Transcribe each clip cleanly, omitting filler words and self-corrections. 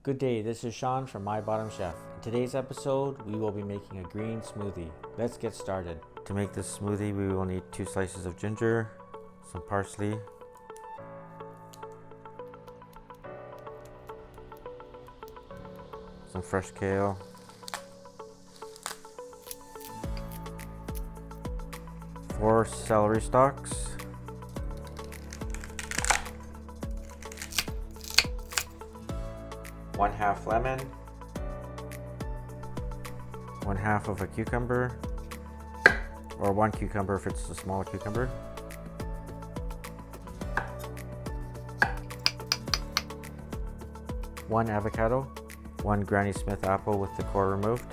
Good day, this is Sean from MyBottomChef. In today's episode, we will be making a green smoothie. Let's get started. To make this smoothie, we will need 2 slices of ginger, some parsley, some fresh kale, four celery stalks, one half lemon, one half of a cucumber, or one cucumber if it's a small cucumber, one avocado, one Granny Smith apple with the core removed,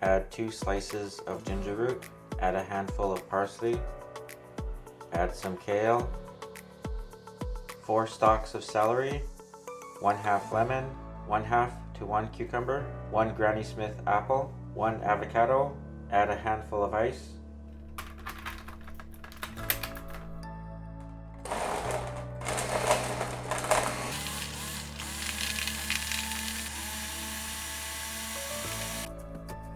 add 2 slices of ginger root, add a handful of parsley, add some kale, 4 stalks of celery, 1 half lemon, 1 half to 1 cucumber, 1 Granny Smith apple, 1 avocado, add a handful of ice,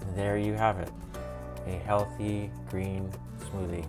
and there you have it, a healthy green smoothie.